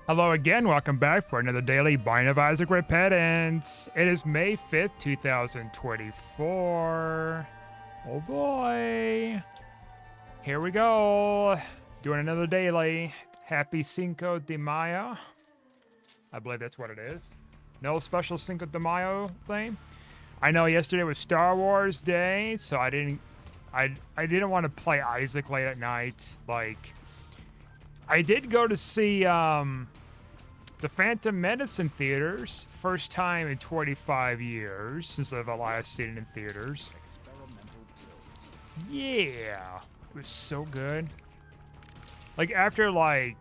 Hello again, welcome back for another daily Bind of Isaac Repentance. It is May 5th, 2024. Oh boy. Here we go. Doing another daily. Happy Cinco de Mayo. I believe that's what it is. No special Cinco de Mayo thing. I know yesterday was Star Wars Day, so I didn't want to play Isaac late at night. Like, I did go to see the Phantom Menace in theaters. First time in 25 years since I've last seen it in theaters. Yeah, it was so good. Like, after like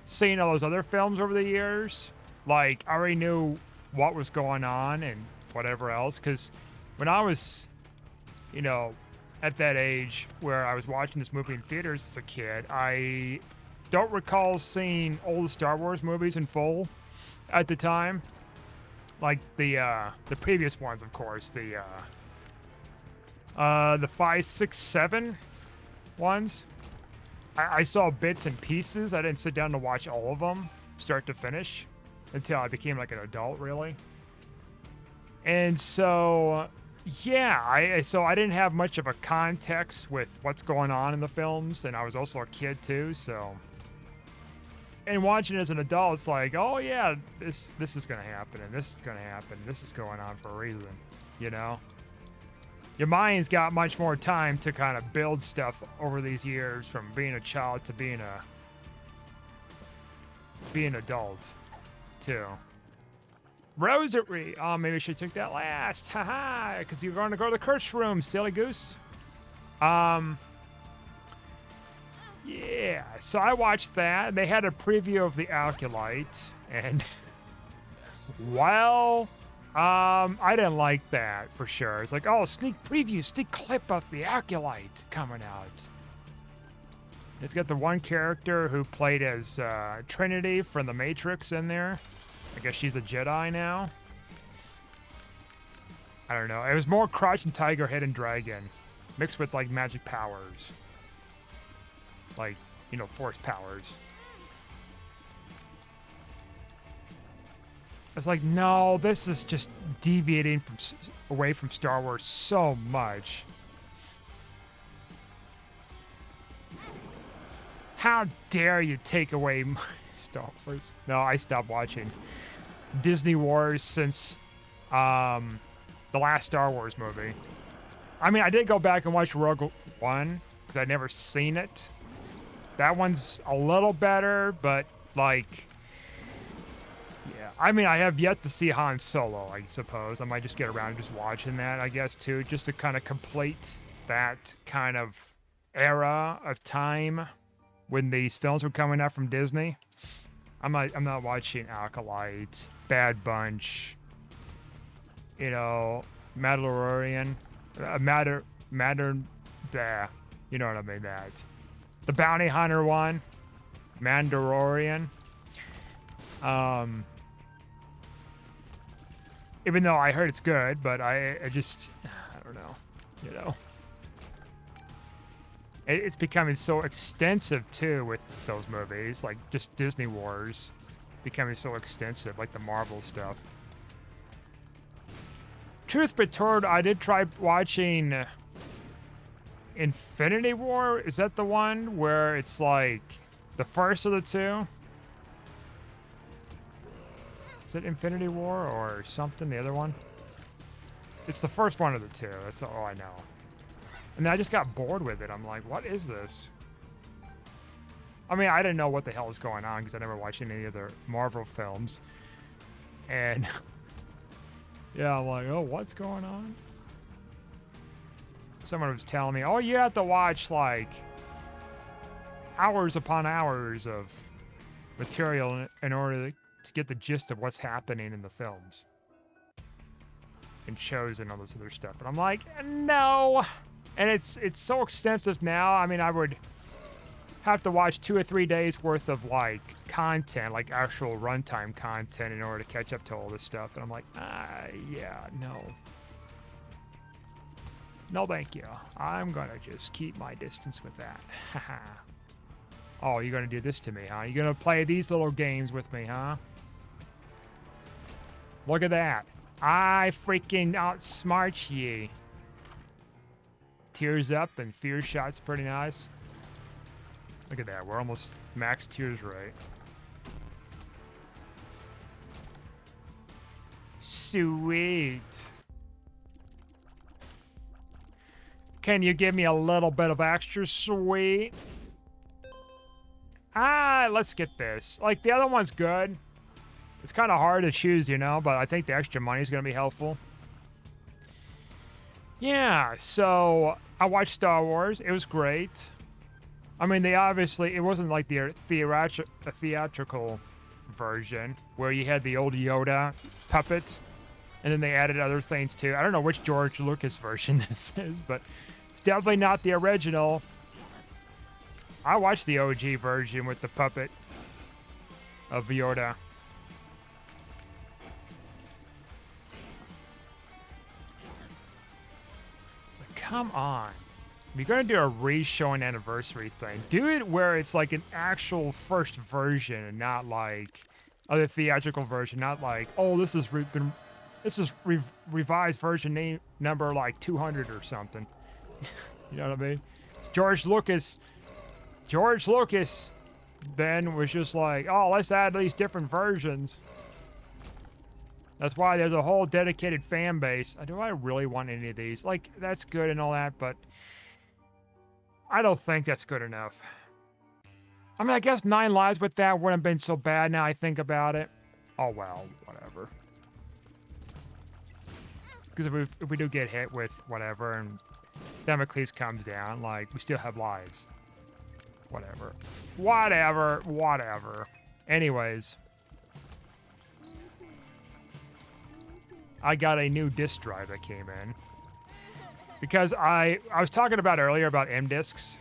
seeing all those other films over the years, like I already knew what was going on and whatever else. Because when I was, you know, at that age where I was watching this movie in theaters as a kid, I don't recall seeing all the Star Wars movies in full at the time. Like the previous ones, of course. The 5, 6, 7 ones. I saw bits and pieces. I didn't sit down to watch all of them, start to finish, until I became like an adult, really. And so, yeah, I didn't have much of a context with what's going on in the films, and I was also a kid too, so. And watching it as an adult, it's like, oh yeah, this is gonna happen, and this is gonna happen, this is going on for a reason, you know? Your mind's got much more time to kind of build stuff over these years, from being a child to being an adult, too. Rosary. Oh, maybe I should have took that last. Haha, because you're going to go to the curse room, silly goose. Yeah, so I watched that. They had a preview of the Alkalite, and well, I didn't like that for sure. It's like, oh, sneak preview, sneak clip of the Alkalite coming out. It's got the one character who played as Trinity from The Matrix in there. I guess she's a Jedi now. I don't know. It was more Crouching Tiger, Hidden Dragon, mixed with like magic powers. Like, you know, force powers. It's like, no, this is just deviating away from Star Wars so much. How dare you take away my Star Wars? No, I stopped watching Disney Wars since the last Star Wars movie. I mean, I did go back and watch Rogue One because I'd never seen it. That one's a little better, but like, yeah. I mean, I have yet to see Han Solo, I suppose. I might just get around to just watching that, I guess, too, just to kind of complete that kind of era of time when these films were coming out from Disney. I'm not watching Alkalite, Bad Bunch, you know, Mandalorian, you know what I mean, that. The Bounty Hunter one, Mandalorian. Even though I heard it's good, but I don't know, you know. It's becoming so extensive too with those movies, like just Disney Wars becoming so extensive, like the Marvel stuff. Truth be told, I did try watching Infinity War. Is that the one where it's like the first of the two? Is it Infinity War or something, the other one? It's the first one of the two, that's all I know. And then I just got bored with it. I'm like, what is this? I mean, I didn't know what the hell was going on because I never watched any other Marvel films. And yeah, I'm like, oh, what's going on? Someone was telling me, oh, you have to watch like hours upon hours of material in order to get the gist of what's happening in the films and shows and all this other stuff. And I'm like, no. And it's so extensive now. I mean, I would have to watch 2 or 3 days worth of like content, like actual runtime content, in order to catch up to all this stuff. And I'm like, yeah, no. No, thank you. I'm gonna just keep my distance with that. Haha. Oh, you're gonna do this to me, huh? You're gonna play these little games with me, huh? Look at that. I freaking outsmart ye. Tears up and fear shot's pretty nice. Look at that. We're almost max tears rate. Sweet. Can you give me a little bit of extra sweet? Let's get this. Like, the other one's good. It's kind of hard to choose, you know, but I think the extra money is going to be helpful. Yeah, so I watched Star Wars. It was great. I mean, they obviously, it wasn't like the theatrical version where you had the old Yoda puppet, and then they added other things too. I don't know which George Lucas version this is, but it's definitely not the original. I watched the OG version with the puppet of Yoda. So come on. If you're going to do a re-showing anniversary thing, do it where it's like an actual first version and not like the theatrical version, not like, oh, this is revised version name number like 200 or something. You know what I mean? George Lucas then was just like, oh, let's add these different versions. That's why there's a whole dedicated fan base. Do I really want any of these? Like, that's good and all that, but I don't think that's good enough. I mean, I guess 9 lives with that wouldn't have been so bad now I think about it. Oh, well, whatever. Because if we do get hit with whatever and Damocles comes down, like, we still have lives. Whatever. Anyways. I got a new disk drive that came in. Because I was talking about earlier about M disks.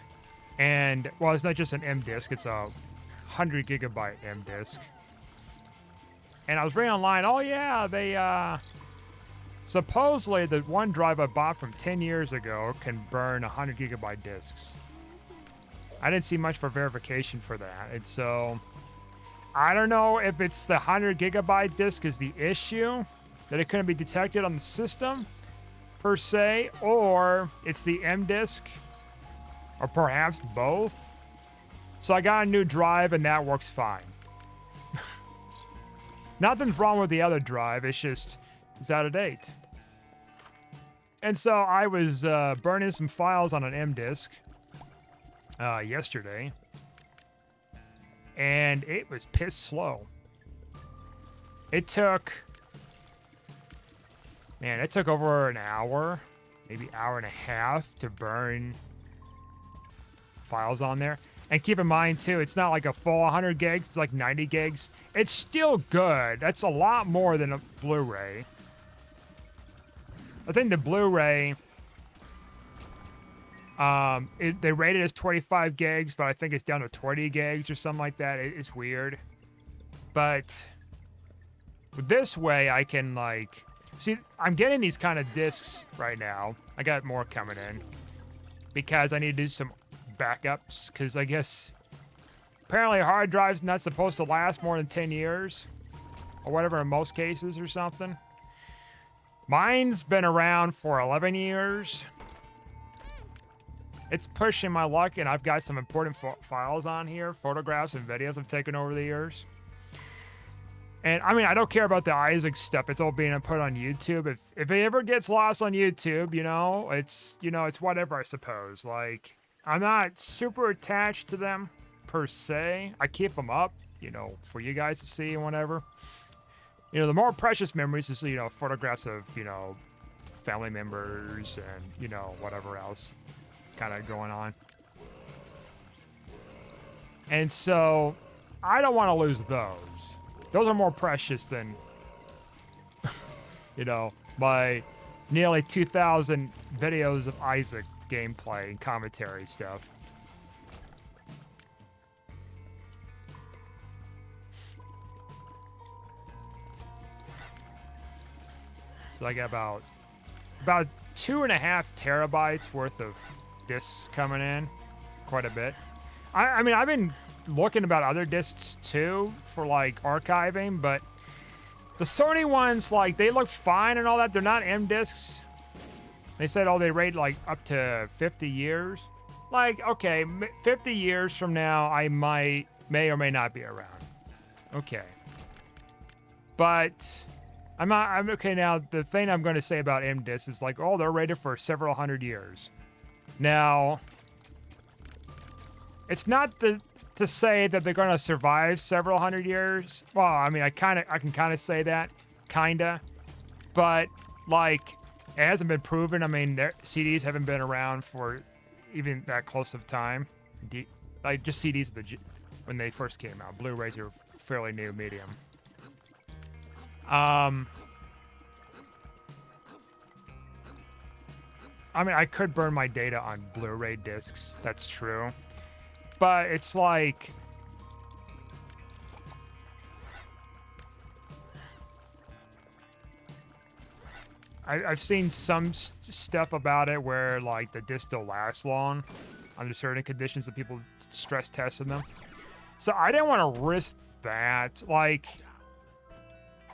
And, well, it's not just an M disk, it's a 100 gigabyte M disk. And I was reading online, oh yeah, they, supposedly the one drive I bought from 10 years ago can burn 100 gigabyte disks. I didn't see much for verification for that. And so, I don't know if it's the 100 gigabyte disk is the issue, that it couldn't be detected on the system, per se, or it's the M disk, or perhaps both. So I got a new drive and that works fine. Nothing's wrong with the other drive, it's just, it's out of date. And so I was burning some files on an M disk yesterday, and it was piss slow. It took over an hour, maybe hour and a half to burn files on there. And keep in mind too, it's not like a full 100 gigs, it's like 90 gigs. It's still good. That's a lot more than a Blu-ray. I think the Blu-ray, they rate it as 25 gigs, but I think it's down to 20 gigs or something like that. It's weird. But this way I can like, see, I'm getting these kind of discs right now. I got more coming in because I need to do some backups, because I guess apparently a hard drive's not supposed to last more than 10 years or whatever in most cases or something. Mine's been around for 11 years. It's pushing my luck, and I've got some important files on here, photographs and videos I've taken over the years. And I mean, I don't care about the Isaac stuff. It's all being put on YouTube. If it ever gets lost on YouTube, it's whatever, I suppose. Like, I'm not super attached to them per se. I keep them up, for you guys to see and whatever. The more precious memories is, photographs of, family members and, whatever else kind of going on. And so I don't want to lose those. Those are more precious than, my nearly 2,000 videos of Isaac gameplay and commentary stuff. So I got about 2.5 terabytes worth of discs coming in. Quite a bit. I mean, I've been looking about other discs too for like archiving, but the Sony ones, like, they look fine and all that. They're not M discs. They said, oh, they rate like up to 50 years. Like, okay, 50 years from now, I may or may not be around. Okay. But I'm okay now. The thing I'm going to say about M discs is like, oh, they're rated for several hundred years. Now, it's not to say that they're going to survive several hundred years. Well, I mean, I can kind of say that, kinda, but like, it hasn't been proven. I mean, their CDs haven't been around for even that close of time. Like just CDs when they first came out. Blu-rays are fairly new medium. I mean, I could burn my data on Blu-ray discs. That's true. But it's like, I've seen some stuff about it where like the disc still lasts long under certain conditions that people stress tested them. So I didn't want to risk that. Like,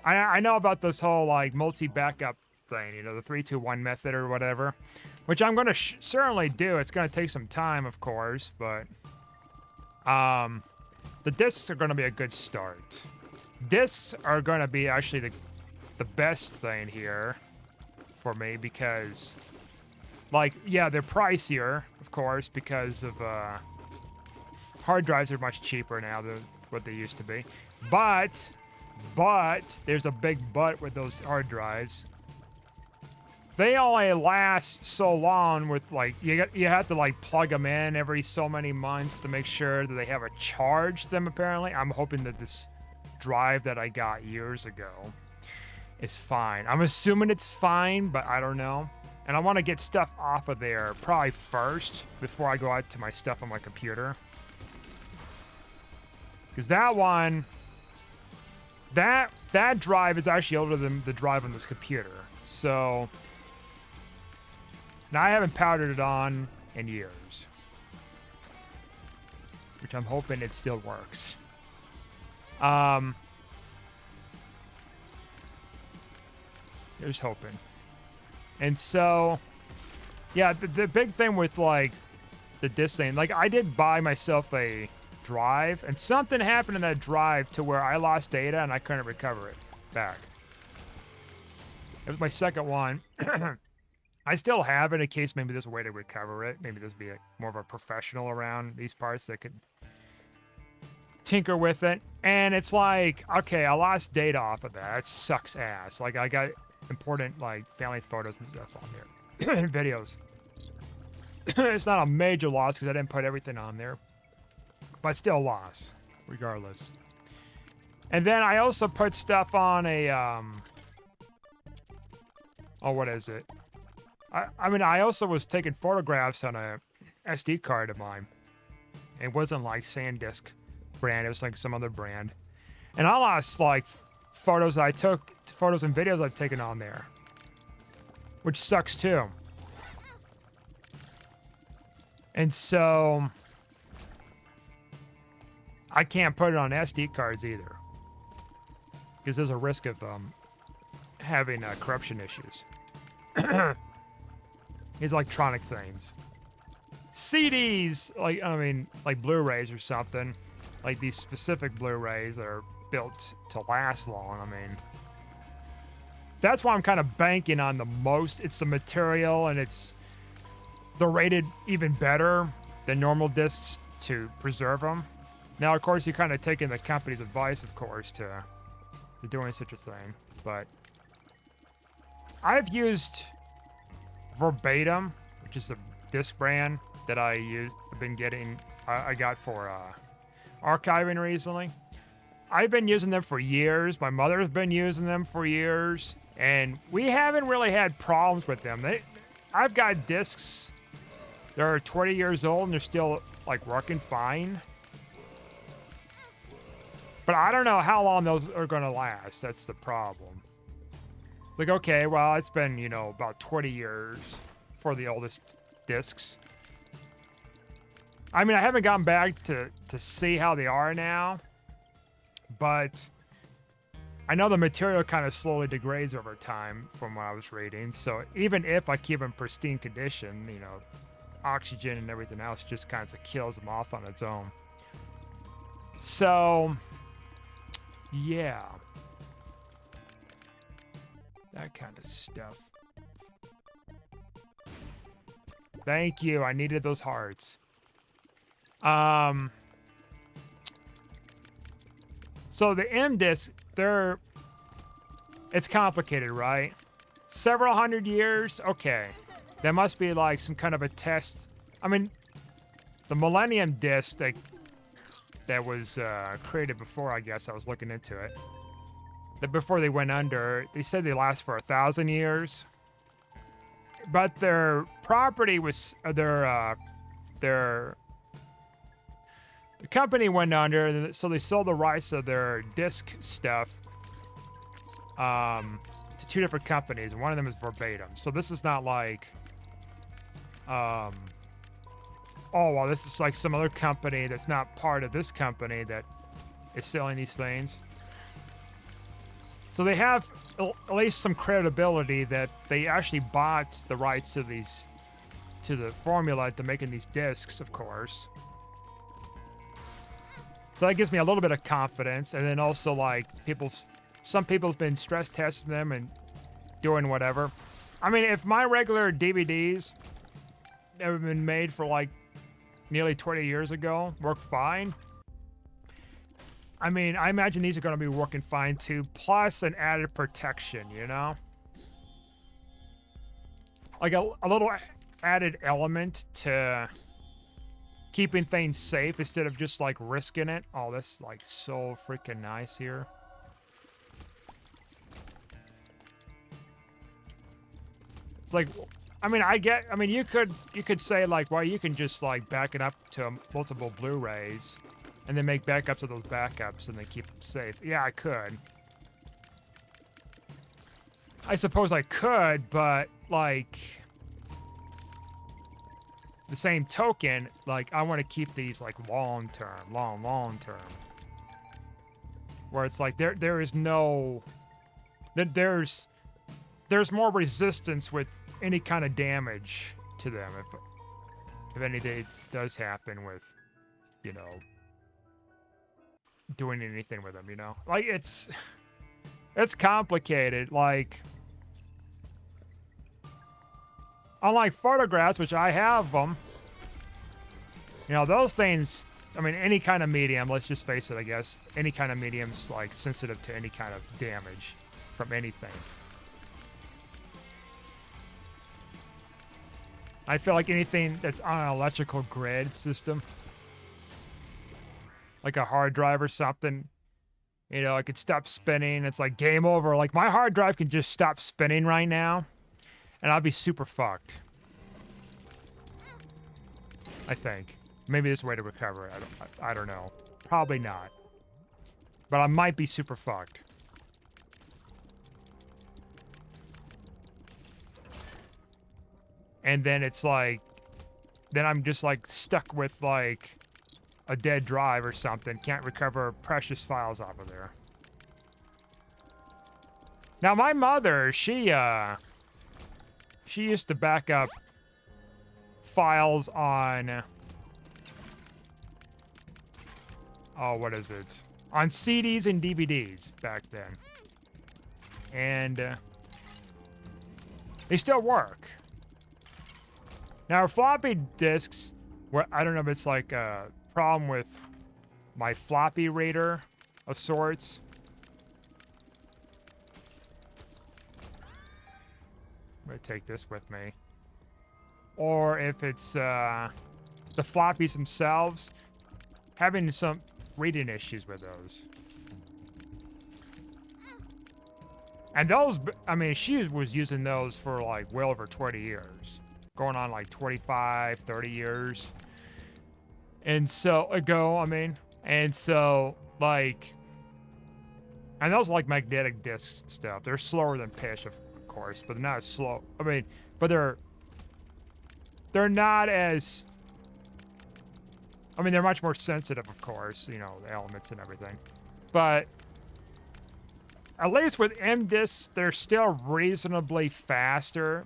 I know about this whole like multi-backup thing, you know, the 3-2-1 method or whatever, which I'm going to certainly do. It's going to take some time, of course, but the discs are going to be a good start. Discs are going to be actually the best thing here for me because, like, yeah, they're pricier, of course, because of hard drives are much cheaper now than what they used to be. But there's a big but with those hard drives. They only last so long with, like, you have to like plug them in every so many months to make sure that they have a charge them, apparently. I'm hoping that this drive that I got years ago is fine. I'm assuming it's fine, but I don't know. And I want to get stuff off of there probably first before I go out to my stuff on my computer. Because that one, that drive is actually older than the drive on this computer. So now I haven't powdered it on in years, which I'm hoping it still works. Just hoping. And so, yeah, the big thing with like the disc thing, like I did buy myself a drive, and something happened in that drive to where I lost data and I couldn't recover it back. It was my second one. I still have it in case maybe there's a way to recover it. Maybe there's be more of a professional around these parts that could tinker with it. And it's like, okay, I lost data off of that. That sucks ass. Like I got important like family photos and stuff on there. And videos. It's not a major loss because I didn't put everything on there. But still loss, regardless. And then I also put stuff on a oh, what is it? I mean, I also was taking photographs on a SD card of mine. It wasn't like SanDisk brand. It was like some other brand. And I lost like photos and videos I've taken on there. Which sucks too. And so I can't put it on SD cards either. Because there's a risk of having corruption issues. These electronic things. CDs, like, I mean, like Blu-rays or something. Like these specific Blu-rays that are built to last long, I mean. That's why I'm kind of banking on the most. It's the material and they're rated even better than normal discs to preserve them. Now, of course, you're kind of taking the company's advice, of course, to doing such a thing. But I've used Verbatim, which is a disc brand that I got for archiving recently. I've been using them for years. My mother's been using them for years, and we haven't really had problems with them. I've got discs that are 20 years old and they're still like working fine. But I don't know how long those are going to last. That's the problem. Like, okay, well, it's been, you know, about 20 years for the oldest discs. I mean, I haven't gotten back to see how they are now, but I know the material kind of slowly degrades over time from what I was reading. So even if I keep them in pristine condition, you know, oxygen and everything else just kind of kills them off on its own. So, yeah. That kind of stuff. Thank you. I needed those hearts. So the M disc, it's complicated, right? Several hundred years? Okay. That must be like some kind of a test. I mean, the Millennium disc that was created before, I guess, I was looking into it. That before they went under, they said they last for 1,000 years. But their property was, the company went under, so they sold the rights of their disc stuff to 2 different companies, and one of them is Verbatim. So this is not like, oh, well, this is like some other company that's not part of this company that is selling these things. So they have at least some credibility that they actually bought the rights to the formula to making these discs, of course. So that gives me a little bit of confidence, and then also like some people's been stress testing them and doing whatever. I mean, if my regular DVDs that have been made for like nearly 20 years ago work fine, I mean, I imagine these are going to be working fine too, plus an added protection, you know? Like a little added element to keeping things safe instead of just like risking it. Oh, that's like so freaking nice here. It's like, I mean, you could say like, well, you can just like back it up to multiple Blu-rays and then make backups of those backups and then keep them safe. Yeah, I could. I suppose I could, but like the same token, like I want to keep these like long term. Where it's like there is no, there's more resistance with any kind of damage to them if anything does happen with, you know, doing anything with them, you know? Like it's complicated. Like unlike photographs, which I have them, you know, those things, I mean, any kind of medium, let's just face it, I guess, any kind of medium's like sensitive to any kind of damage from anything. I feel like anything that's on an electrical grid system, like a hard drive or something, you know, it could stop spinning. It's like game over. Like my hard drive can just stop spinning right now, and I'll be super fucked. I think. Maybe there's a way to recover it. I don't know. Probably not. But I might be super fucked. And then it's like, then I'm just like stuck with like a dead drive or something. Can't recover precious files off of there. Now my mother, she used to back up files on, oh, what is it? On CDs and DVDs back then. And they still work. Now, floppy disks, where I don't know if it's like a problem with my floppy reader of sorts. I'm gonna take this with me. Or if it's the floppies themselves, having some reading issues with those. And those, I mean, she was using those for like well over 20 years. Going on like 25, 30 years. And so, and so, like, and those are like magnetic disc stuff. They're slower than pitch, of course, but they're not as slow. I mean, but they're not as I mean, they're much more sensitive, of course, you know, the elements and everything. But at least with M discs, they're still reasonably faster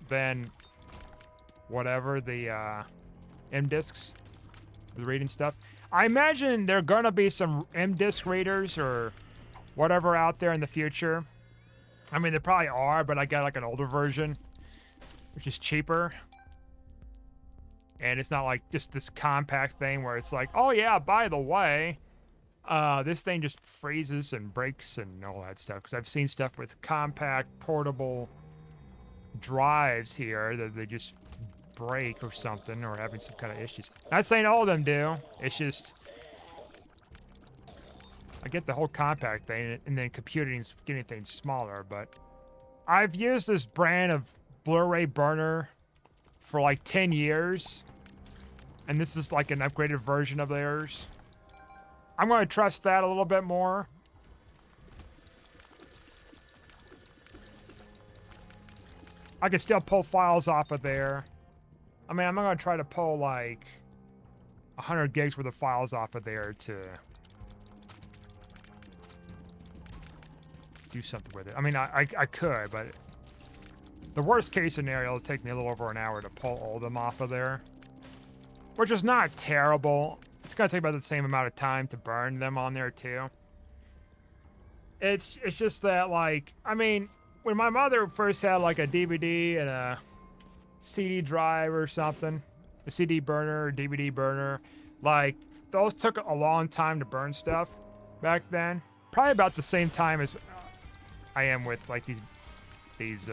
than whatever the M discs with reading stuff. I imagine there are gonna be some M disc readers or whatever out there in the future. I mean, there probably are, but I got like an older version, which is cheaper. And it's not like just this compact thing where it's like, oh yeah, by the way, this thing just freezes and breaks and all that stuff. Because I've seen stuff with compact, portable drives here that they just break or something, or having some kind of issues. Not saying all of them do. It's just, I get the whole compact thing, and then computing's getting things smaller. But I've used this brand of Blu-ray burner for like 10 years. And this is like an upgraded version of theirs. I'm going to trust that a little bit more. I can still pull files off of there. I mean, I'm not going to try to pull like 100 gigs worth of files off of there to do something with it. I mean, I could, but the worst case scenario will take me a little over an hour to pull all of them off of there. Which is not terrible. It's gonna take about the same amount of time to burn them on there too. It's just that, like, I mean, when my mother first had like a DVD and a CD drive or something, a CD burner or DVD burner, like those took a long time to burn stuff back then. Probably about the same time as I am with like these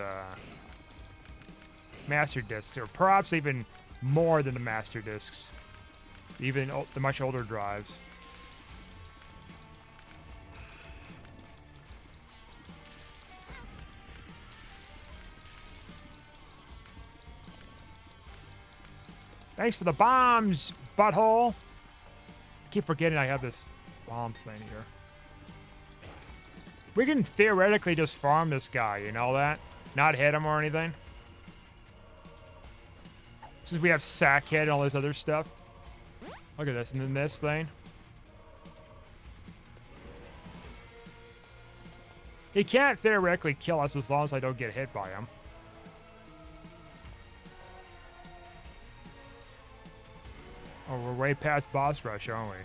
master discs, or perhaps even more than the master discs, even the much older drives. Thanks for the bombs, butthole. I keep forgetting I have this bomb thing here. We can theoretically just farm this guy, you know that? Not hit him or anything. Since we have Sackhead and all this other stuff. Look at this, and then this thing. He can't theoretically kill us as long as I don't get hit by him. Oh, we're way past boss rush, aren't we?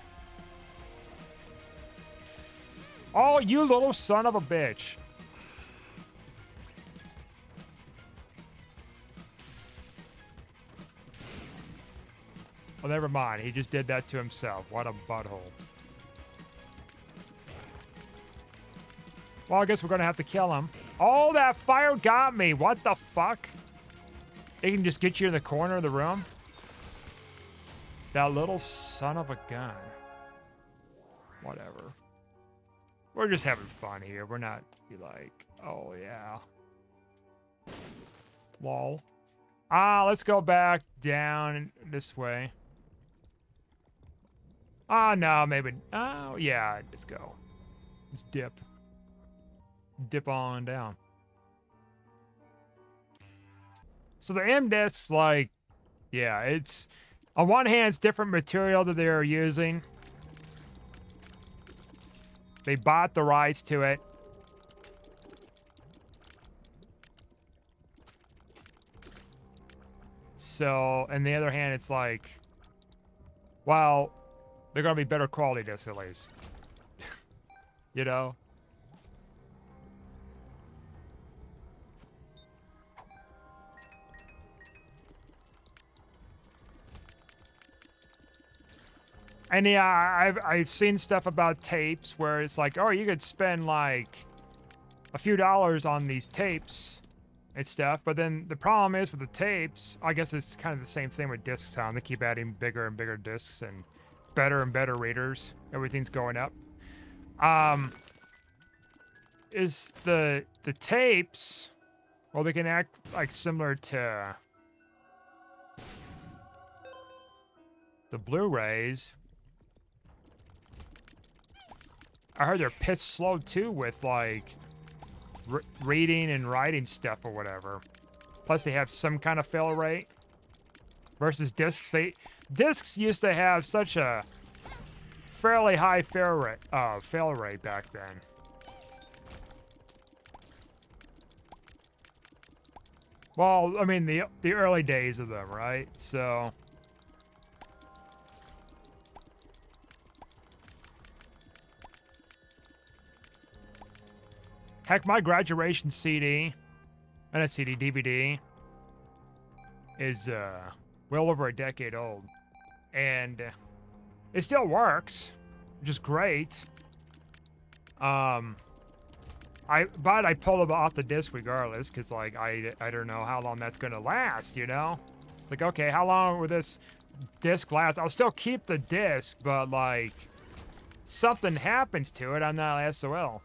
Oh, you little son of a bitch. Oh, never mind. He just did that to himself. What a butthole. Well, I guess we're going to have to kill him. Oh, that fire got me. What the fuck? It can just get you in the corner of the room? That little son of a gun. Whatever. We're just having fun here. We're not like, oh, yeah. Lol. Let's go back down this way. No, maybe. Oh, yeah, let's go. Let's dip. Dip on down. So the M discs, like, yeah, it's, on one hand, it's different material that they're using. They bought the rights to it. So, on the other hand, it's like, well, they're going to be better quality discs at least. You know? And yeah, I've seen stuff about tapes where it's like, oh, you could spend like a few dollars on these tapes and stuff. But then the problem is with the tapes, I guess it's kind of the same thing with discs, Tom. They keep adding bigger and bigger discs and better readers. Everything's going up. Is the tapes, well, they can act like similar to the Blu-rays. I heard they're pissed slow too with like reading and writing stuff or whatever. Plus they have some kind of fail rate versus discs. Discs used to have such a fairly high fail rate back then. Well, I mean the early days of them, right? So heck, my graduation CD and a CD DVD is well over a decade old, and it still works, which is great. But I pull it off the disc regardless, because like I don't know how long that's gonna last, you know? Like, okay, how long will this disc last? I'll still keep the disc, but like something happens to it, I'm not SOL.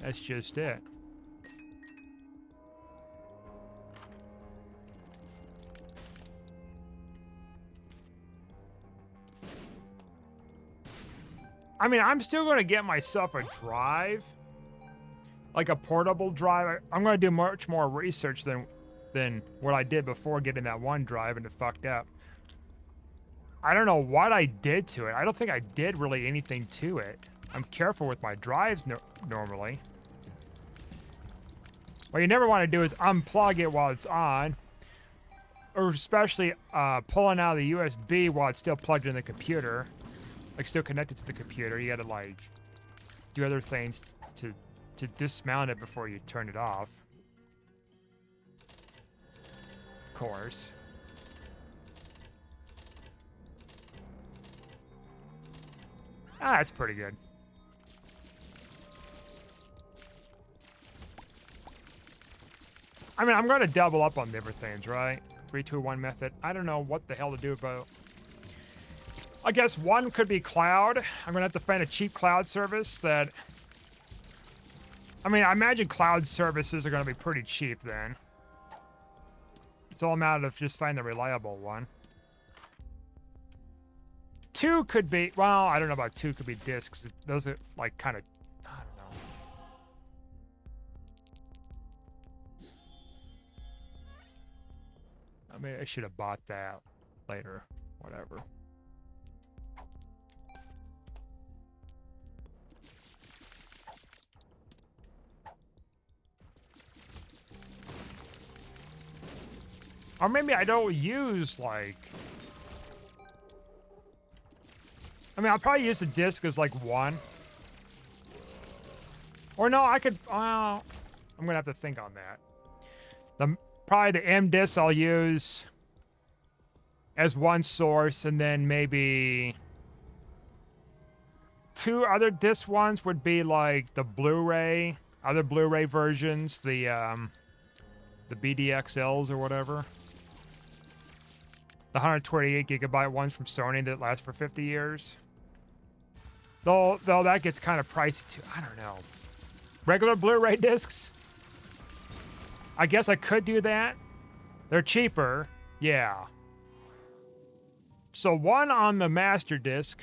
That's just it. I mean, I'm still going to get myself a drive, like a portable drive. I'm going to do much more research than what I did before getting that one drive and it fucked up. I don't know what I did to it. I don't think I did really anything to it. I'm careful with my drives normally. What you never want to do is unplug it while it's on, or especially pulling out of the USB while it's still plugged in the computer. Like still connected to the computer. You gotta like do other things to dismount it before you turn it off. Of course. Ah, that's pretty good. I mean, I'm gonna double up on different things, right? 3, 2, 1 method. I don't know what the hell to do about. I guess one could be cloud. I'm gonna have to find a cheap cloud service that. I mean, I imagine cloud services are gonna be pretty cheap then. It's all a matter of just finding a reliable one. 2 could be, well, I don't know about 2 could be discs. Those are like kind of, I don't know. I mean, I should have bought that later. Whatever. Or maybe I don't use, like... I mean, I'll probably use the disc as, like, 1. Or no, I could... Well, I'm gonna have to think on that. Probably the M disc I'll use as 1 source, and then maybe... 2 other disc ones would be, like, the Blu-ray, other Blu-ray versions, the BDXLs or whatever. The 128 gigabyte ones from Sony that last for 50 years. Though that gets kind of pricey too. I don't know. Regular Blu-ray discs? I guess I could do that. They're cheaper. Yeah. So 1 on the master disc.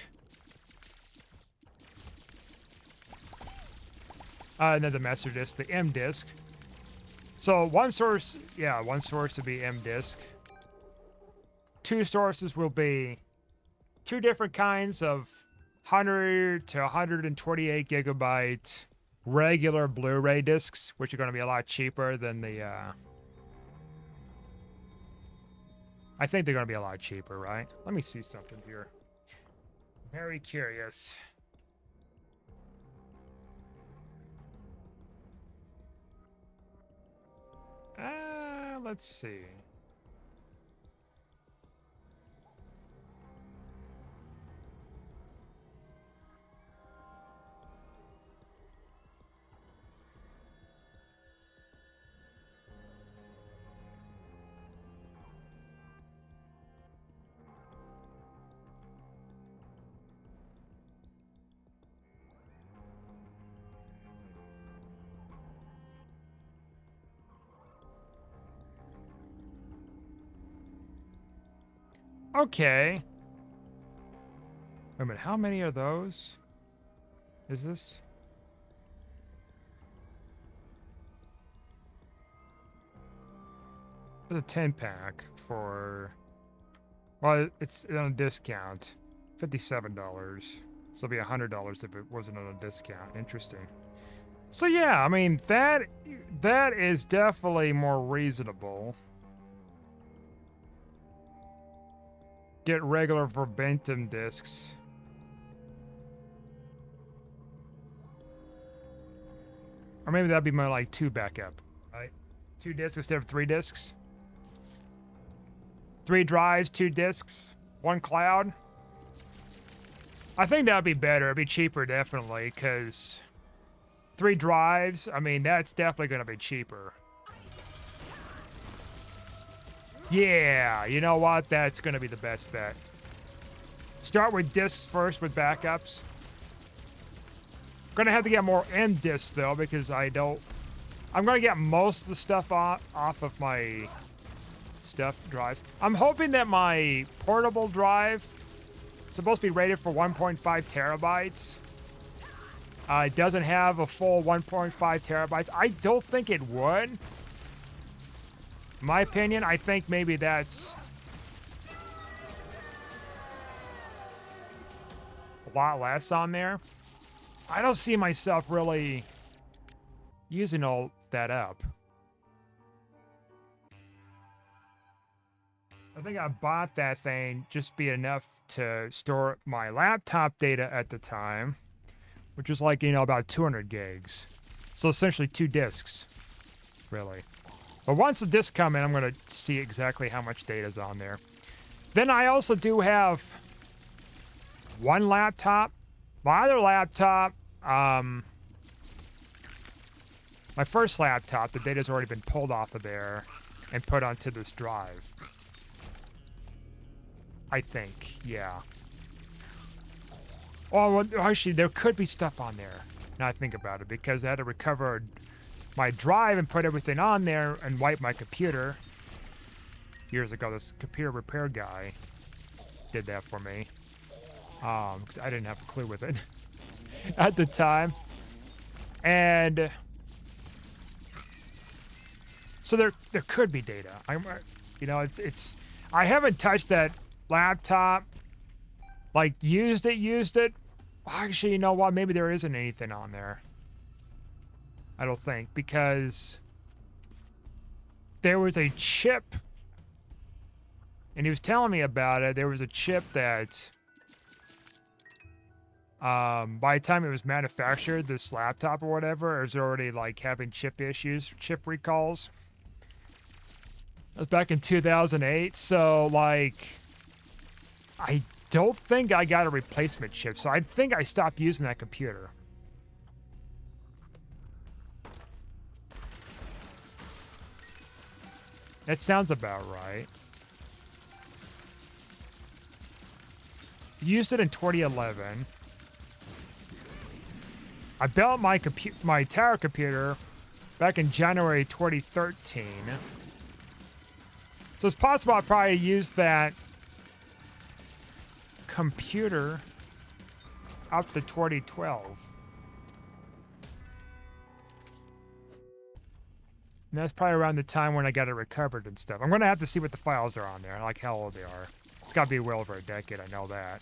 No, the master disc, the M disc. So 1 source, yeah, 1 source would be M disc. 2 sources will be 2 different kinds of 100 to 128 gigabyte regular Blu-ray discs, which are going to be a lot cheaper than the, I think they're going to be a lot cheaper, right? Let me see something here. Very curious. Let's see. Okay. Wait a minute, how many are those? Is this? There's a 10-pack for... Well, it's on a discount. $57. So it'd be $100 if it wasn't on a discount. Interesting. So yeah, I mean, that is definitely more reasonable. Get regular verbatim discs. Or maybe that'd be my, like, 2 backup, right? 2 discs instead of 3 discs. 3 drives, 2 discs, 1 cloud. I think that'd be better. It'd be cheaper, definitely, because 3 drives, I mean, that's definitely going to be cheaper. Yeah, you know what? That's going to be the best bet. Start with discs first with backups. Gonna have to get more end discs, though, because I'm going to get most of the stuff off of my stuff drives. I'm hoping that my portable drive is supposed to be rated for 1.5 terabytes. It doesn't have a full 1.5 terabytes. I don't think it would. In my opinion, I think maybe that's a lot less on there. I don't see myself really using all that up. I think I bought that thing just be enough to store my laptop data at the time, which was like, about 200 gigs. So essentially 2 discs, really. But once the discs come in, I'm going to see exactly how much data is on there. Then I also do have one laptop. My other laptop, my first laptop, the data's already been pulled off of there and put onto this drive. I think, yeah. Oh, well, actually, there could be stuff on there, now I think about it, because I had to recover my drive and put everything on there and wipe my computer. Years ago, this computer repair guy did that for me. Because I didn't have a clue with it at the time. And so there could be data. I haven't touched that laptop, like used it. Actually, you know what? Maybe there isn't anything on there. I don't think, because there was a chip, and he was telling me about it. There was a chip that, by the time it was manufactured, this laptop or whatever, it was already like having chip issues, chip recalls. That was back in 2008, so like, I don't think I got a replacement chip, so I think I stopped using that computer. That sounds about right. Used it in 2011. I built my tower computer back in January 2013. So it's possible I probably used that computer up to 2012. And that's probably around the time when I got it recovered and stuff. I'm going to have to see what the files are on there, like how old they are. It's got to be well over a decade, I know that.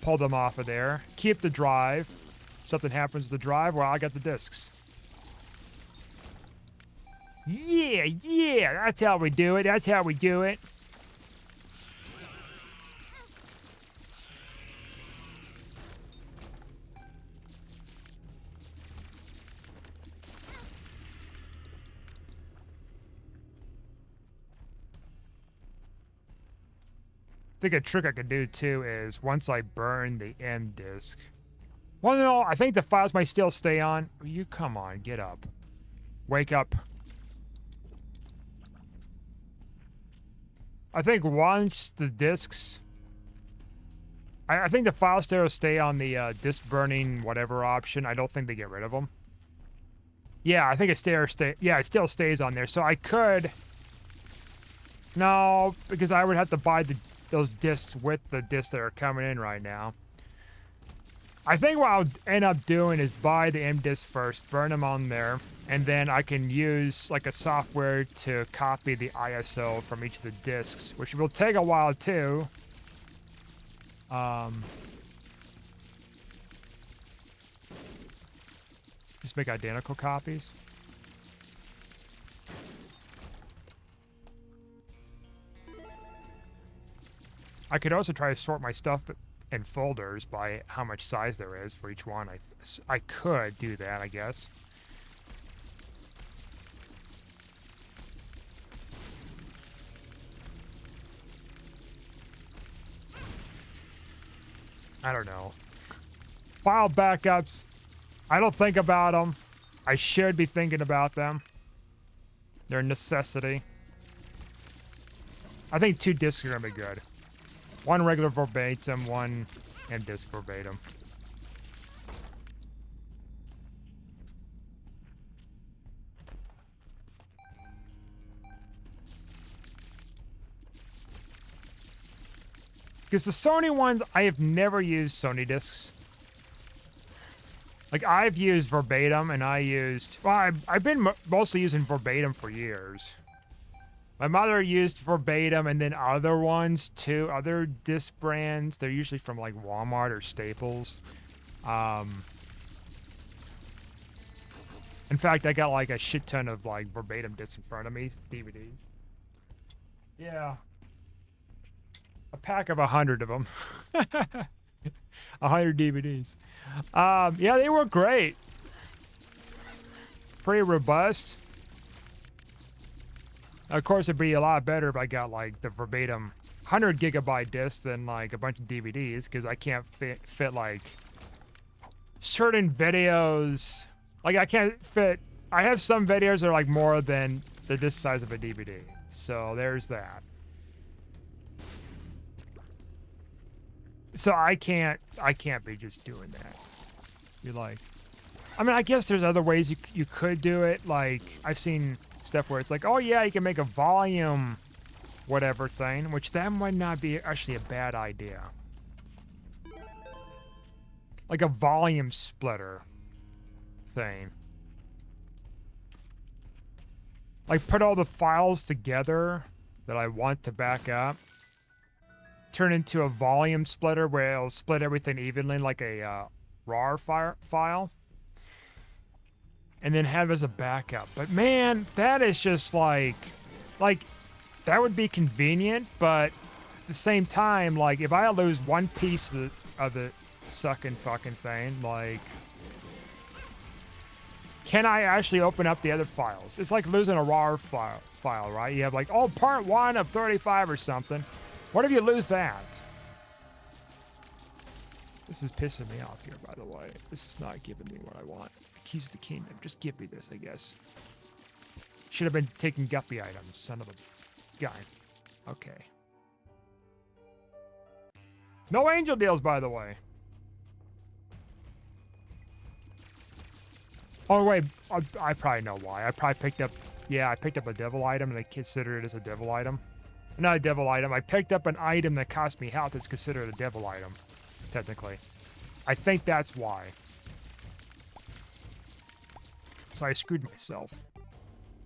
Pull them off of there. Keep the drive. If something happens to the drive, well, I got the discs. Yeah, that's how we do it. I think a trick I could do too is once I burn the end disk. Well, no, I think the files might still stay on. You come on, get up. Wake up. I think once the disks... I think the files still stay on the disk burning whatever option. I don't think they get rid of them. Yeah, I think it still stays on there. So I could... No, because I would have to buy those discs with the discs that are coming in right now. I think what I'll end up doing is buy the M-Disc first, burn them on there, and then I can use like a software to copy the ISO from each of the discs, which will take a while too. Just make identical copies. I could also try to sort my stuff in folders by how much size there is for each one. I could do that, I guess. I don't know. File backups. I don't think about them. I should be thinking about them. They're a necessity. I think 2 discs are gonna be good. One regular verbatim, one M-Disc verbatim. Because the Sony ones, I have never used Sony discs. Like, I've used verbatim, and well, I've been mostly using verbatim for years. My mother used verbatim, and then other ones too, other disc brands. They're usually from like Walmart or Staples. In fact, I got like a shit ton of like verbatim discs in front of me, DVDs. Yeah. A pack of 100 of them. 100 DVDs. Yeah, they were great. Pretty robust. Of course, it'd be a lot better if I got like the verbatim 100 gigabyte disc than like a bunch of DVDs, because I can't fit like certain videos. Like I can't fit. I have some videos that are like more than the disc size of a DVD. So there's that. So I can't be just doing that. You're like, I mean, I guess there's other ways you could do it. Like I've seen stuff where it's like, oh yeah, you can make a volume whatever thing, which that might not be actually a bad idea. Like a volume splitter thing. Like put all the files together that I want to back up, turn into a volume splitter where it'll split everything evenly like a RAR file, and then have as a backup. But man, that is just like that would be convenient, but at the same time, like if I lose one piece of the sucking fucking thing, like can I actually open up the other files? It's like losing a RAR file, right? You have like, oh, part 1 of 35 or something. What if you lose that? This is pissing me off here, by the way. This is not giving me what I want. Keys to the kingdom. Just give me this, I guess. Should have been taking guppy items, son of a gun. Okay. No angel deals, by the way. Oh, wait. I probably know why. I probably picked up... Yeah, I picked up a devil item, and they consider it as a devil item. Not a devil item. I picked up an item that cost me health that's considered a devil item, technically. I think that's why. So I screwed myself.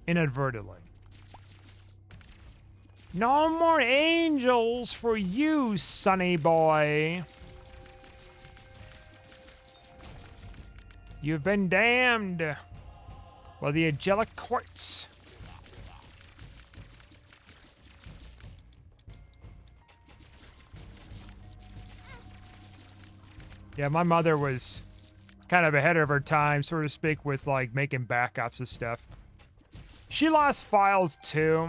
Inadvertently. No more angels for you, sonny boy. You've been damned. Well, the angelic courts. Yeah, my mother was kind of ahead of her time, so to speak, with like making backups of stuff. She lost files too.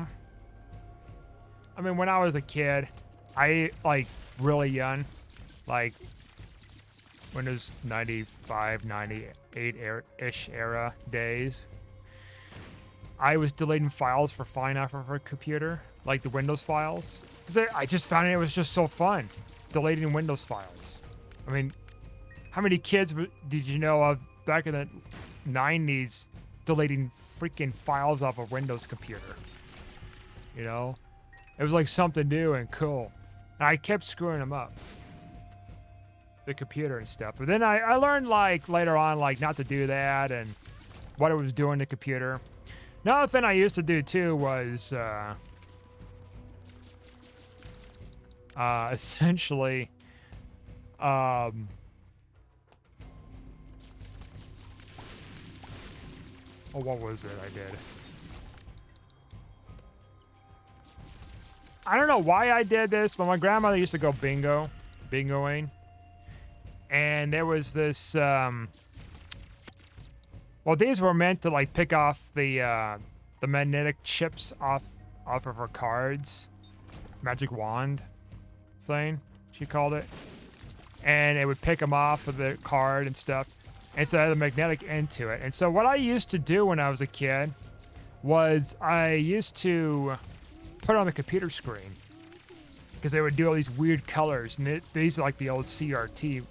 I mean, when I was a kid, like really young, like Windows 95, 98-ish era days, I was deleting files for fine off of her computer, like the Windows files. Because I just found it was just so fun, deleting Windows files. I mean, how many kids did you know of back in the 90s deleting freaking files off a Windows computer? You know? It was like something new and cool. And I kept screwing them up. the computer and stuff. But then I learned like later on like not to do that and what it was doing to the computer. Another thing I used to do too was essentially oh, what was it I did? I don't know why I did this, but my grandmother used to go bingoing. And there was this, well, these were meant to like pick off the magnetic chips off of her cards. Magic wand thing, she called it. And it would pick them off of the card and stuff. And so it had a magnetic end to it. And so what I used to do when I was a kid was I used to put it on the computer screen because they would do all these weird colors. And these are like the old CRT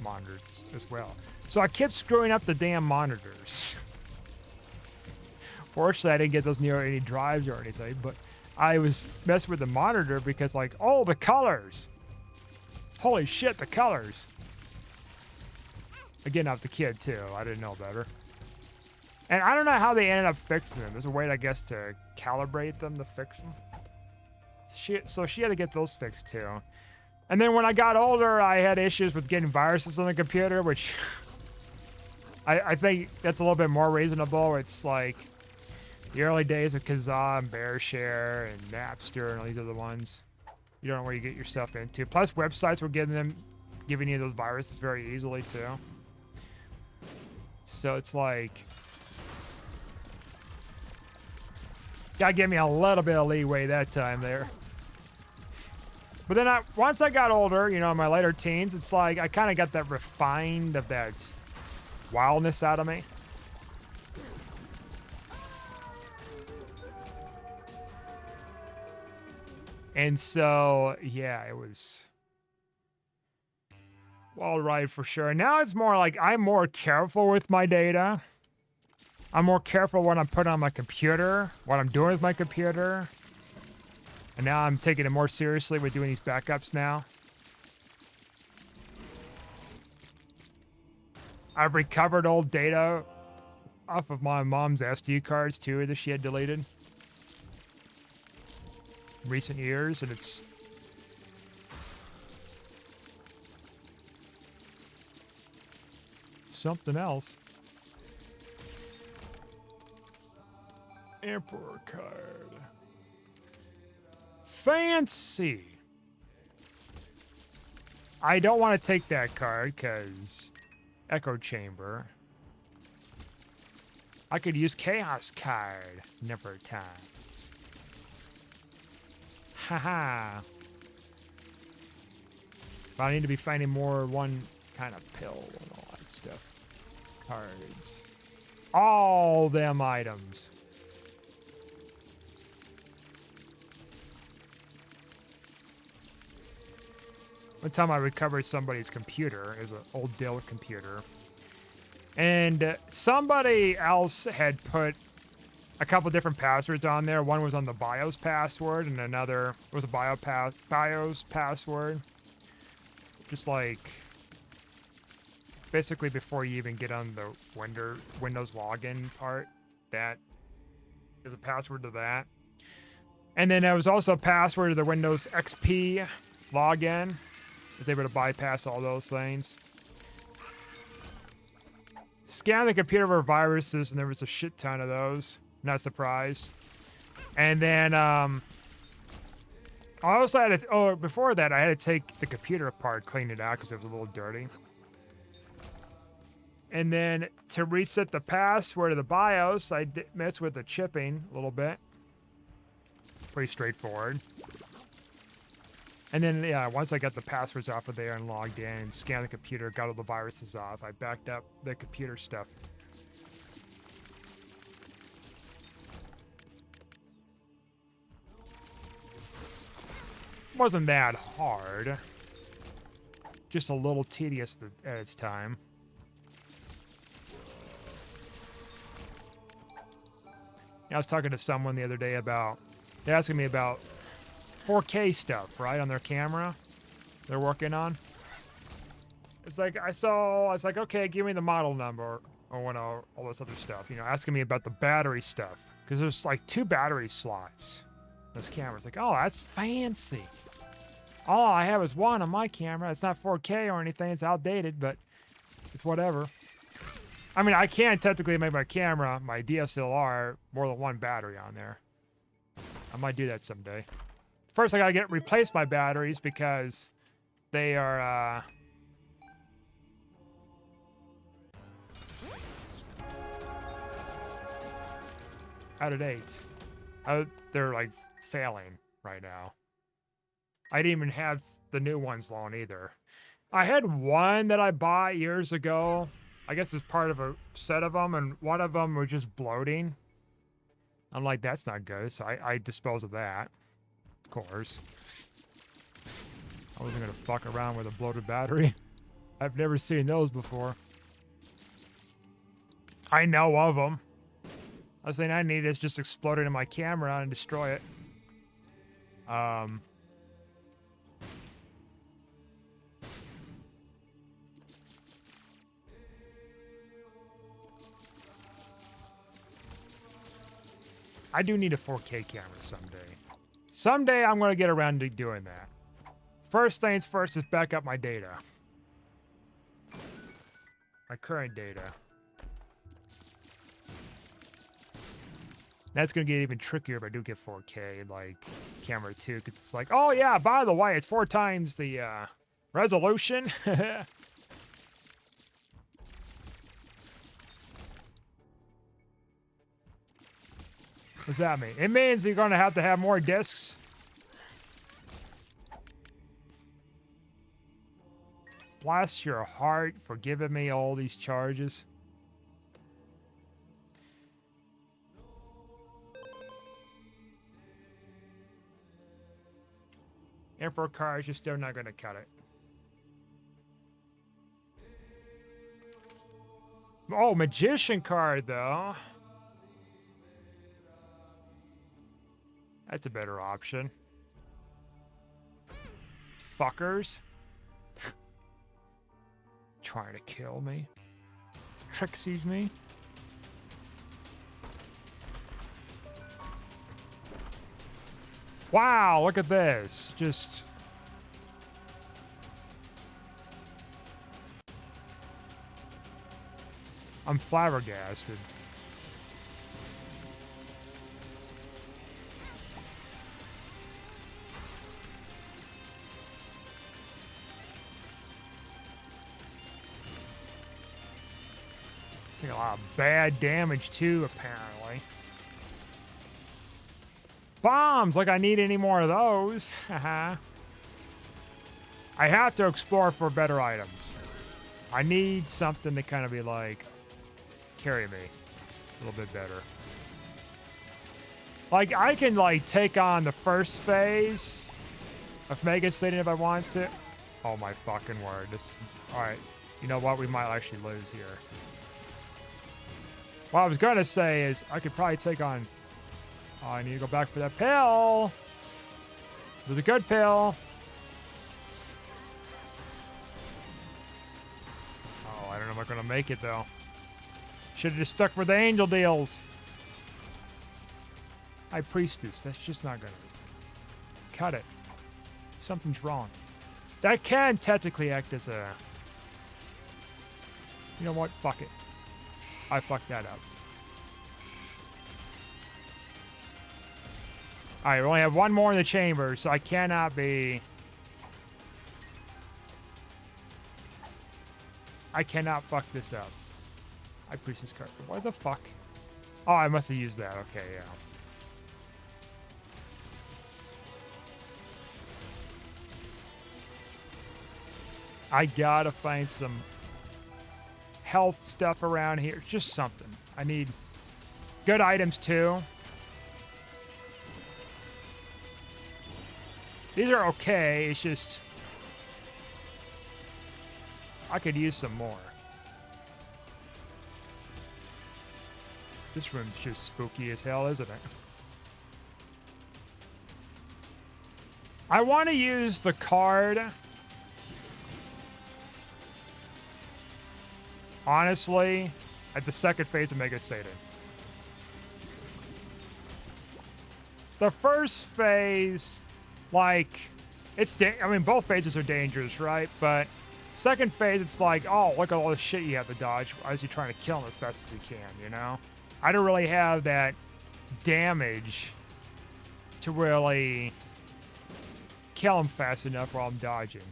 monitors as well. So I kept screwing up the damn monitors. Fortunately, I didn't get those near any drives or anything, but I was messing with the monitor because like, oh, the colors. Holy shit, the colors. Again, I was a kid too. I didn't know better. And I don't know how they ended up fixing them. There's a way, I guess, to calibrate them to fix them. So she had to get those fixed too. And then when I got older, I had issues with getting viruses on the computer, which I think that's a little bit more reasonable. It's like the early days of Kazaa and BearShare and Napster and all these other ones. You don't know where you get your stuff into. Plus, websites were giving you those viruses very easily too. So it's like, gotta give me a little bit of leeway that time there. But then once I got older, you know, in my later teens, it's like I kind of got that refined of that wildness out of me. And so, yeah, it was all right for sure. Now it's more like I'm more careful with my data. I'm more careful what I'm putting on my computer, what I'm doing with my computer. And now I'm taking it more seriously with doing these backups now. I've recovered old data off of my mom's SD cards too that she had deleted in recent years, and it's something else. Emperor card. Fancy. I don't want to take that card because Echo Chamber. I could use Chaos card number of times. Haha. But I need to be finding more one kind of pill and all that stuff. Cards. All them items. One time I recovered somebody's computer. It was an old Dell computer. And somebody else had put a couple different passwords on there. One was on the BIOS password, and another was a BIOS password. Just like, basically before you even get on the Windows login part, that is a password to that. And then there was also a password to the Windows XP login. I was able to bypass all those things. Scan the computer for viruses, and there was a shit ton of those. Not surprised. And then, I also had to, before that, I had to take the computer apart, clean it out because it was a little dirty. And then to reset the password of the BIOS, I messed with the chipping a little bit. Pretty straightforward. And then, yeah, once I got the passwords off of there and logged in, scanned the computer, got all the viruses off, I backed up the computer stuff. Wasn't that hard. Just a little tedious at its time. I was talking to someone the other day about, they're asking me about 4K stuff, right, on their camera they're working on. It's like, I was like, okay, give me the model number or when all this other stuff, you know, asking me about the battery stuff. Because there's like 2 battery slots. This camera's like, oh, that's fancy. All I have is 1 on my camera. It's not 4K or anything. It's outdated, but it's whatever. I mean, I can technically make my camera, my DSLR, more than 1 battery on there. I might do that someday. First, I gotta replace my batteries because they are, out of date. They're like failing right now. I didn't even have the new ones long either. I had one that I bought years ago. I guess it's part of a set of them, and one of them was just bloating. I'm like, that's not good, so I disposed of that. Of course. I wasn't gonna fuck around with a bloated battery. I've never seen those before. I know of them. I was saying I need is just explode it in my camera and destroy it. I do need a 4K camera someday. Someday I'm going to get around to doing that. First things first is back up my data. My current data. That's going to get even trickier if I do get 4K, like camera 2, because it's like, oh yeah, by the way, it's 4 times the resolution. What's that mean? It means you're going to have more discs. Bless your heart for giving me all these charges. Emperor cards, you're still not going to cut it. Oh, magician card, though. That's a better option. Fuckers. Trying to kill me. Trixies me. Wow, look at this. Just... I'm flabbergasted. Take a lot of bad damage too, apparently. Bombs! Like I need any more of those. Haha. I have to explore for better items. I need something to kind of be like, carry me a little bit better. Like, I can, like, take on the first phase of Mega City if I want to. Oh, my fucking word. This is... Alright. You know what? We might actually lose here. What I was going to say is I could probably take on... Oh, I need to go back for that pill. It was a good pill. Oh, I don't know if I'm going to make it, though. Should have just stuck with the angel deals. High Priestess. That's just not going to... Cut it. Something's wrong. That can technically act as a... You know what? Fuck it. I fucked that up. Alright, we only have one more in the chamber, so I cannot be... I cannot fuck this up. High Priestess card. What the fuck? Oh, I must have used that. Okay, yeah. I gotta find some health stuff around here. Just something. I need good items, too. These are okay. It's just... I could use some more. This room's just spooky as hell, isn't it? I want to use the card Honestly, at the second phase of Mega Satan. The first phase, like, I mean, both phases are dangerous, right? But second phase, it's like, oh, look at all the shit you have to dodge as you're trying to kill him as fast as you can, you know? I don't really have that damage to really kill him fast enough while I'm dodging.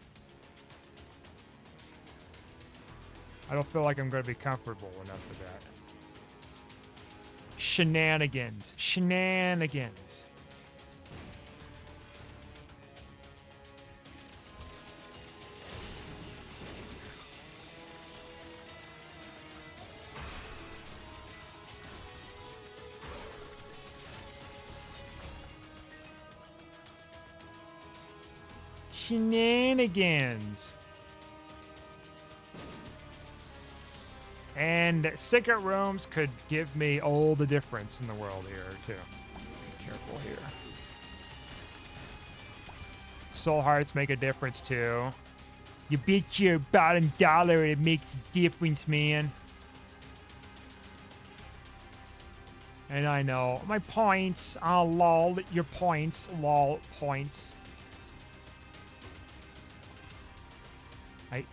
I don't feel like I'm going to be comfortable enough with that. Shenanigans. Shenanigans. Shenanigans. And secret rooms could give me all the difference in the world here, too. Be careful here. Soul hearts make a difference, too. You bet your bottom dollar it makes a difference, man. And I know. My points. Oh, lol. Your points. Lol. Points. I'm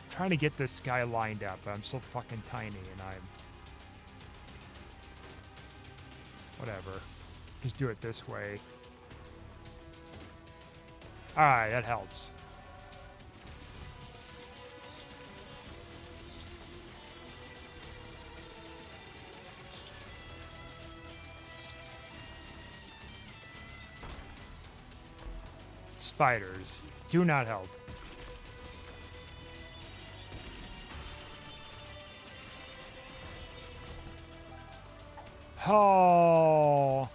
trying to get this guy lined up, but I'm so fucking tiny and I'm... Whatever. Just do it this way. Alright, that helps. Spiders do not help. Oh,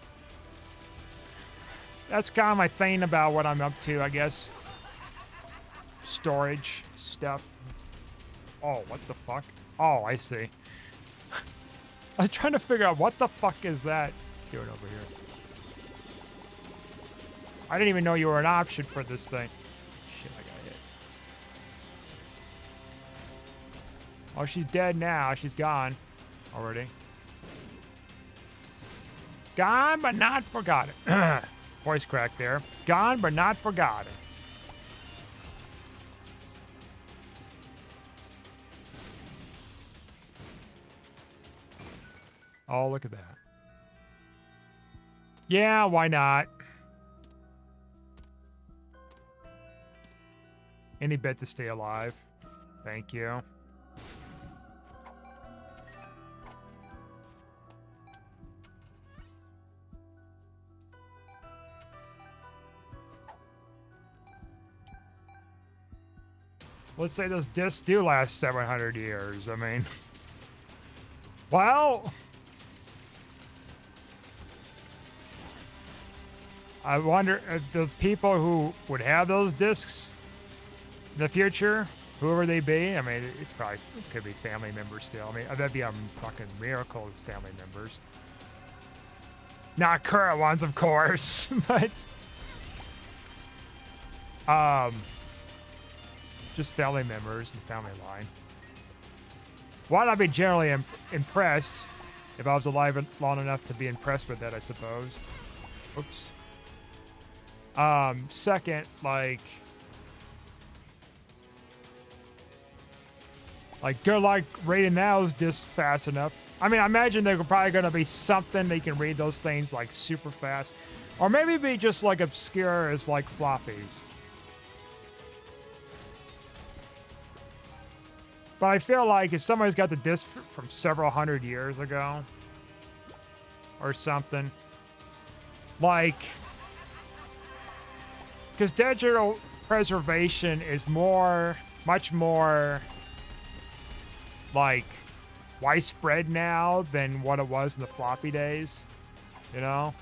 that's kind of my thing about what I'm up to, I guess. Storage stuff. Oh, what the fuck? Oh, I see. I was trying to figure out what the fuck is that doing over here. I didn't even know you were an option for this thing. Shit, I got hit. Oh, she's dead now. She's gone already. Gone but not forgotten. Voice crack there. Gone but not forgotten. Oh, look at that. Yeah, why not? Any bit to stay alive. Thank you. Let's say those discs do last 700 years. I mean, well, I wonder if the people who would have those discs in the future, whoever they be, I mean, it probably could be family members still. I mean, that'd be a fucking miracle as family members. Not current ones, of course, but just family members and family line. Well, I'd be generally impressed if I was alive long enough to be impressed with that, I suppose. Oops. Second, like good luck reading those discs fast enough. I mean, I imagine they're probably going to be something that you can read those things like super fast. Or maybe be just like obscure as like floppies. But I feel like if somebody's got the disc from several hundred years ago or something, like, because digital preservation is much more like widespread now than what it was in the floppy days, you know?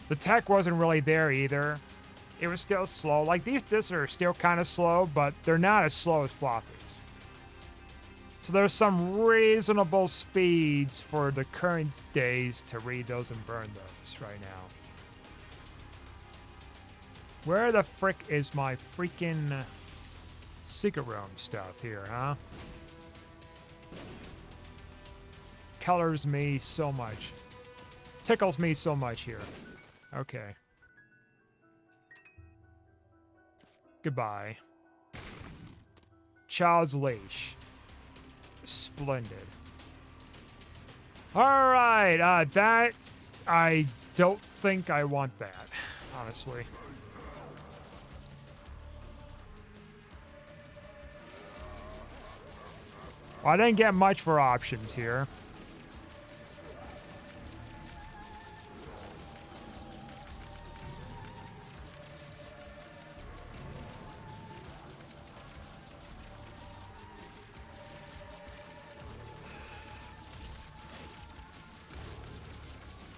The tech wasn't really there either. It was still slow. Like, these discs are still kind of slow, but they're not as slow as floppies. So there's some reasonable speeds for the current days to read those and burn those right now. Where the frick is my freaking secret room stuff here, huh? colors me so much. Tickles me so much here. Okay. Goodbye. Child's leash. Splendid. Alright, that... I don't think I want that, honestly. Well, I didn't get much for options here.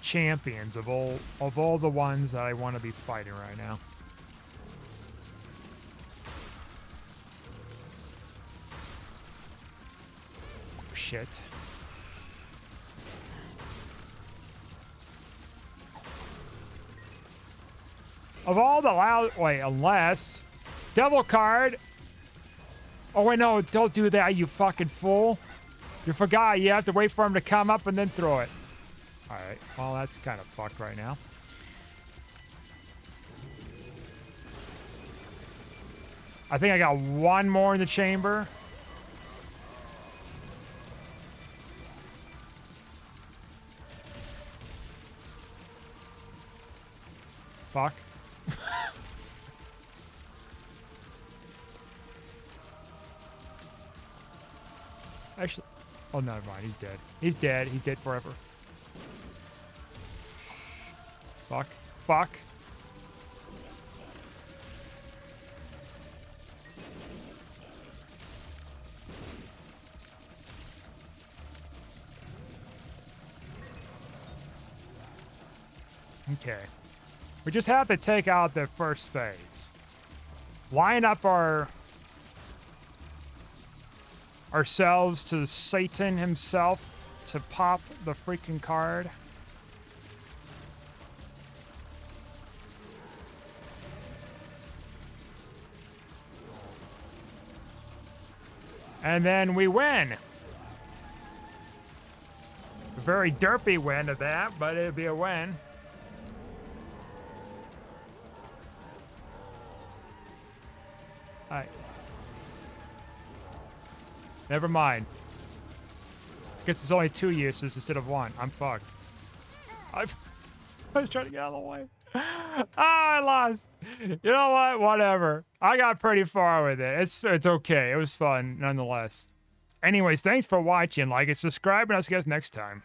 Champions of all the ones that I want to be fighting right now. Oh, shit. Of all the loud... Wait, unless... Devil card! Oh, wait, no, don't do that, you fucking fool. You forgot, you have to wait for him to come up and then throw it. Alright, well, that's kind of fucked right now. I think I got one more in the chamber. Fuck. Actually, oh, never mind, he's dead. He's dead, he's dead forever. Fuck. Fuck. Okay. We just have to take out the first phase. Line up ourselves to Satan himself to pop the freaking card. And then we win. A very derpy win of that, but it'd be a win. Alright. Never mind. I guess there's only 2 uses instead of 1. I'm fucked. I was trying to get out of the way. I lost. You know what? Whatever. I got pretty far with it. It's okay. It was fun nonetheless. Anyways, thanks for watching. Like and subscribe, and I'll see you guys next time.